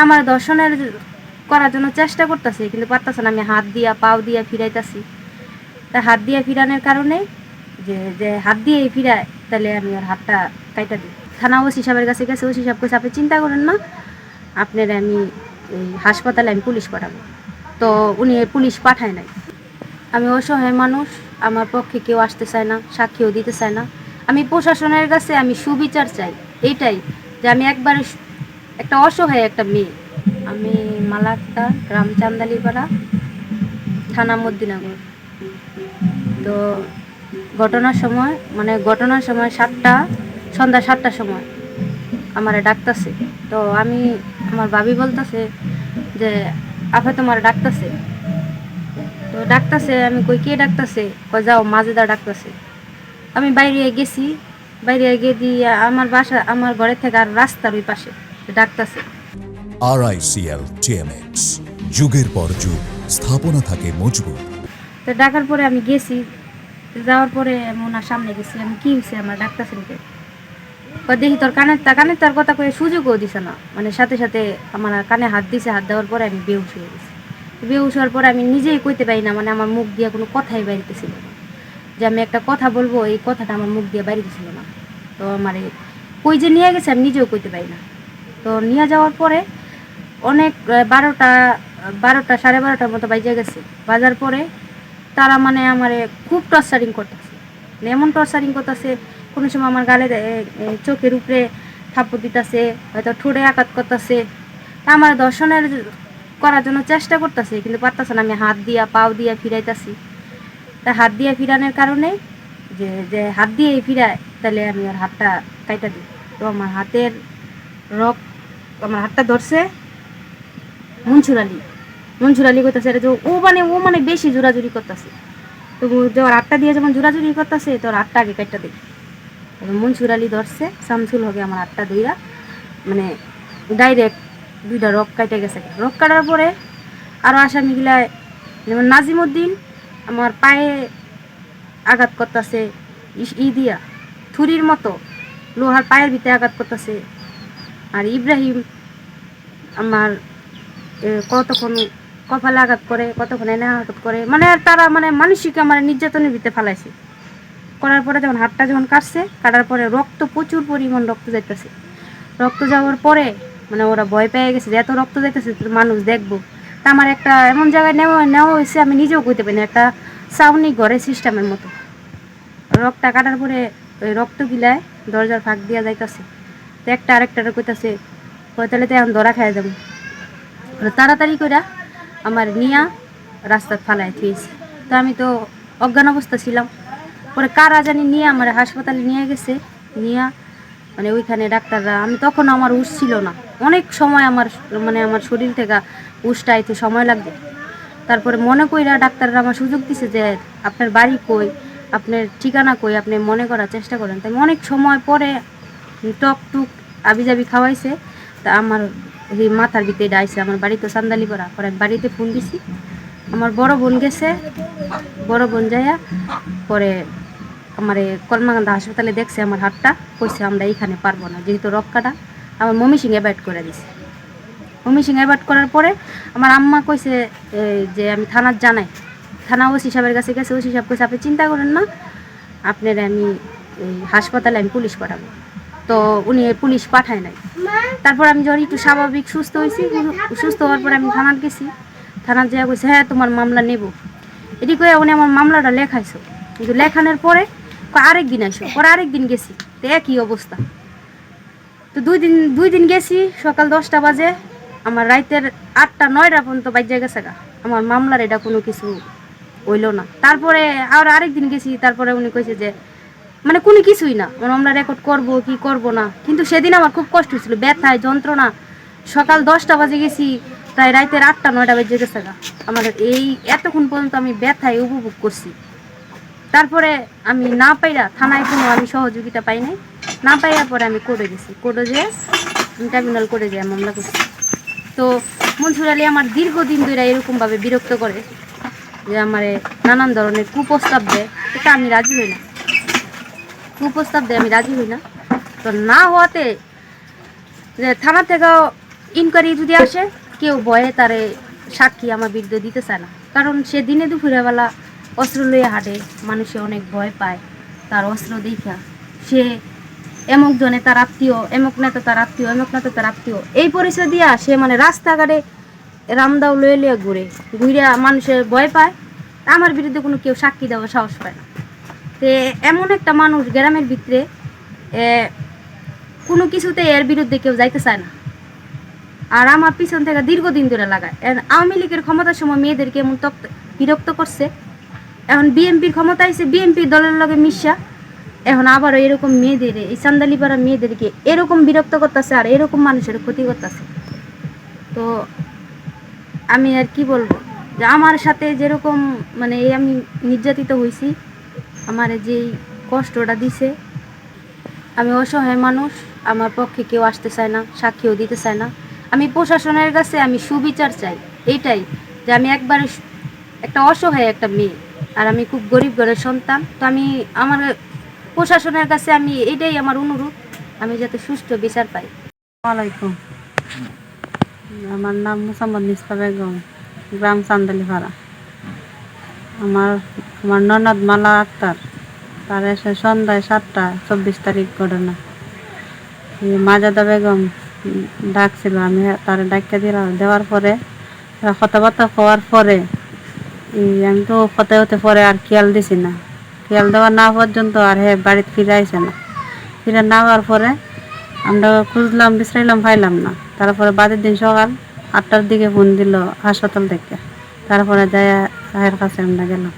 আমার দর্শনের করার জন্য চেষ্টা করতেছে, কিন্তু পারতেছে না। আমি হাত দিয়া পাও দিয়া ফিরাইতেছি। তা হাত দিয়ে ফিরানোর কারণে যে যে হাত দিয়ে ফিরায়, তাহলে আমি ওর হাতটা কাইটা দিই। থানা ওসি সাহেবের কাছে গেছে, ওসি সাহেব কাছে আপনি চিন্তা করেন না, আপনার আমি এই হাসপাতালে আমি পুলিশ পাঠাবো। তো উনি পুলিশ পাঠায় নাই। আমি অসহায় মানুষ, আমার পক্ষে কেউ আসতে চায় না, সাক্ষীও দিতে চায় না। আমি প্রশাসনের কাছে আমি সুবিচার চাই, এইটাই যে আমি একবারে একটা অসহায় একটা মেয়ে। আমি মালাক্কা, গ্রাম চান্দালিপাড়া, থানা মদ্দিনগর। তো ঘটনার সময় সন্ধ্যা 7টার সময় আমারে ডাকতেছে। তো আমার ভাবি বলতেছে যে আপা তোমার ডাকতেছে। তো ডাকতেছে, আমি কই কে ডাকতেছে? কই যাও মাজেদা ডাকতেছে। আমি বাইরে গেছি, বাইরে গিয়ে দিয়ে আমার ঘরের থেকে আর রাস্তার ওই পাশে ডাকতেছে। RICL TMX, যুগের পর যুগ স্থাপনা থাকে মজবুত। তো ডাকার পরে আমি গেছি, যাওয়ার পরে আমি ওনার সামনে গেছি। আমি কি হয়েছে আমার ডাকতেছেন কে? দেখি তোর কানের তার কথা কয়ে সুযোগও দিছে না, মানে সাথে সাথে আমার কানে হাত দিছে। হাত দেওয়ার পরে আমি বেহুশ হয়ে গেছি। বেহুশ হওয়ার পরে আমি নিজেই কইতে পারি না, মানে আমার মুখ দিয়ে কোনো কথাই বাইরিতেছিল না। যে আমি একটা কথা বলবো, এই কথাটা আমার মুখ দিয়ে বাইরিতেছিল না। তো আমার কই যে নিয়ে গেছে আমি নিজেও কইতে পারি না। তো নিয়ে যাওয়ার পরে অনেক 12টা 12:30টার মতো বাজে গেছে। বাজার পরে তারা মানে আমারে খুব টর্চারিং করতেছে, এমন টর্চারিং করতেছে। কোনো সময় আমার গালে চোখের উপরে থাপ্পড় দিতেছে, হয়তো ঠোঁটে আঘাত করতেছে। আমার দর্শনের করার জন্য চেষ্টা করতেছে, কিন্তু পারতেছে না। আমি হাত দিয়া পাও দিয়া ফিরাইতেছি। তা হাত দিয়ে ফিরানোর কারণে যে যে হাত দিয়ে ফিরায়, তাহলে আমি ওর হাতটা কাইটা দিই। তো আমার হাতটা ধরছে মনসুর আলী করতেছে। এটা যে ও মানে বেশি জোরাজুরি করতেছে। তো যে ওর হাতটা দিয়ে যেমন জোরাজুরি করতেছে, তো ওর হাতটা আগে কাইটা দিই। মনসুর আলী ধরছে, শামসুল হবে আমার হাতটা ধইরা, মানে ডাইরেক্ট 2টা রক কাইটে গেছে। রক কাটার পরে আরও আসামিগুলায় যেমন নাজিমুদ্দিন আমার পায়ে আঘাত করতেছে, দিয়া থুরির মতো লোহার পায়ের ভিতরে আঘাত করতেছে। আর ইব্রাহিম আমার কতক্ষণ কপালে আঘাত করে, কতক্ষণ এনে আঘাত করে, মানে তারা মানে মানসিক আমার নির্যাতনের ভিতরে ফালাইছে। করার পরে যখন হাতটা কাটছে, কাটার পরে প্রচুর পরিমাণ রক্ত যাইতেছে। রক্ত যাওয়ার পরে মানে ওরা ভয় পেয়ে গেছে যে এত রক্ত যাইতেছে তো মানুষ দেখবো। তা আমার একটা এমন জায়গায় নেওয়া হয়েছে, আমি নিজেও কইতে পারি না, একটা ছাউনি ঘরে সিস্টেমের মতো। রক্তটা কাটার পরে ওই রক্ত গিলায় দরজার ফাঁক দিয়া যাইতেছে। তো একটা আরেকটারে কইতাছে, তাহলে তো এখন ধরা খাই যাবো। তাড়াতাড়ি করে আমার নিয়া রাস্তায় ফালাই থুয়েছে। তো আমি তো অজ্ঞান অবস্থা ছিলাম। পরে কারা জানি নিয়ে আমার হাসপাতালে নিয়ে গেছে। নিয়ে মানে ওইখানে ডাক্তাররা, আমি তখন আমার হুঁশ ছিল না। অনেক সময় আমার শরীর থেকে হুঁশটা আইতে সময় লাগবে। তারপরে মনে কইরা ডাক্তাররা আমার সুযোগ দিছে যে আপনার বাড়ি কই, আপনার ঠিকানা কই, আপনি মনে করার চেষ্টা করেন। তাই অনেক সময় পরে টক টুক আবিজাবি খাওয়াইছে। তা আমার এই মাথার ভিতরে ডাইছে। আমার বাড়ি তো চান্দালিপাড়া। পরে বাড়িতে ফোন দিছি, আমার বড় বোন গেছে। বড় বোন যাইয়া পরে আমার কলমাকান্দা হাসপাতালে দেখছে আমার হাতটা, কইছে আমরা এইখানে পারবো না, যেহেতু রক্কাটা আমার মমিসিং অ্যাভয়েড করে দিছে। মমিসিং অ্যাভয়েড করার পরে আমার আম্মা কইছে যে আমি থানার জানাই। থানা ওসি সাহেবের কাছে গেছে, ওসি সাহেব কইছে আপনি চিন্তা করেন না, আপনার আমি এই হাসপাতালে আমি পুলিশ পাঠাবো। তো উনি পুলিশ পাঠায় নাই। তারপর আমি যখন একটু স্বাভাবিক সুস্থ হয়েছি, সুস্থ হওয়ার পরে আমি থানার গেছি। থানার যাওয়া কইছে হ্যাঁ তোমার মামলা নেব। এটি করে উনি আমার মামলাটা লেখাইছো, কিন্তু লেখানোর পরে আরেকদিন আইসো। পরে আরেকদিন গেছি, তো একই অবস্থা। তো দুই দিন গেছি, সকাল 10টা বাজে, আমার রাইতের 8টা 9টা পর্যন্ত বাজে গেছে গা। আমার মামলার এটা কোনো কিছু হইলো না। তারপরে আরেকদিন গেছি, তারপরে উনি কইছে যে মানে কোনো কিছুই না, আমরা রেকর্ড করব কি করব না। কিন্তু সেদিন আমার খুব কষ্ট হয়েছিল, ব্যথায় যন্ত্রণা। সকাল 10টা বাজে গেছি, প্রায় রাইতের 8টা 9টা বেজে গেছে গা। আমার এই এতক্ষণ পর্যন্ত আমি ব্যথায় উপভোগ করছি। তারপরে আমি না পাইরা থানায় কোনো আমি সহযোগিতা পাই নাই। না পাইয়া পরে আমি কোর্টে গেছি। কোর্টে যেয়ে ট্রাইব্যুনাল কোর্টে যেয়ে মামলা করছি। তো মনসুর আলী আমার দীর্ঘদিন ধরে এরকমভাবে বিরক্ত করে যে আমারে নানান ধরনের কুপ্রস্তাব দেয়, এটা আমি রাজি হই না। কুপ্রস্তাব দেয় আমি রাজি হই না। তো না হওয়াতে যে থানা থেকেও ইনকোয়ারি যদি আসে কেউ ভয়ে তারে সাক্ষী আমার বিরুদ্ধে দিতে চায় না, কারণ সে দিনে দুপুরে বেলা অস্ত্র লইয়া হাঁটে, মানুষে অনেক ভয় পায় তার অস্ত্র দেখা। সে এমক জনে তার আত্মীয়, এমক নেতা তার আত্মীয়, এমক নেতা তার আত্মীয়, এই পরিচয় দিয়া সে মানে রাস্তাঘাটে রামদাও লয়ে লইয়া ঘুরে মানুষের ভয় পায়। আমার বিরুদ্ধে কোনো কেউ সাক্ষী দেওয়ার সাহস পায় না। তে এমন একটা মানুষ গ্রামের ভিতরে কোনো কিছুতে এর বিরুদ্ধে কেউ যাইতে চায় না। আর আমার পিছন থেকে দীর্ঘদিন ধরে লাগায়। আওয়ামী লীগের ক্ষমতার সময় মেয়েদেরকে এমন বিরক্ত করছে, এখন বিএনপির ক্ষমতা আইছে, বিএনপি দলের লগে মিশা এখন আবারও এরকম মেয়েদের, এই চান্দালিপাড়া মেয়েদেরকে এরকম বিরক্ত করতেছে আর এরকম মানুষের ক্ষতি করতেছে। তো আমি আর কি বলবো, যে আমার সাথে যেরকম মানে আমি নির্যাতিত হয়েছি, আমার যেই কষ্টটা দিছে, আমি অসহায় মানুষ, আমার পক্ষে কেউ আসতে চায় না, সাক্ষীও দিতে চায় না। আমি প্রশাসনের কাছে আমি সুবিচার চাই, এইটাই যে আমি একবারে একটা অসহায় একটা মেয়ে, আর আমি খুব গরিব ঘরের সন্তান। তো আমি আমার প্রশাসনের কাছে আমি এইটাই আমার অনুরোধ, আমি যাতে সুষ্ঠু বিচার পাই। ওয়ালাইকুম, আমার নাম মোসাম্মদ নিসপা বেগম, গ্রাম চান্দালিপাড়া। আমার আমার ননদ মালা আক্তার, তার এসে সন্ধ্যায় 7টা 24 তারিখ ঘটনা। মাজাদা বেগম ডাকছিল, আমি তার ডাক্কা দিলাম, দেওয়ার পরে কথাবার্তা হওয়ার পরে আমি তো কথা হতে পরে আর খেয়াল দিছি না, খেয়াল দেওয়া না পর্যন্ত আর বাড়িতে ফিরে আইসে না। ফিরে না হওয়ার পরে আমরা খুঁজলাম, বিশ্রাইলাম, পাইলাম না। তারপরে বাদের দিন সকাল 8টার দিকে ফোন দিল হাসপাতাল থেকে, তারপরে যাই কাছে আমরা গেলাম।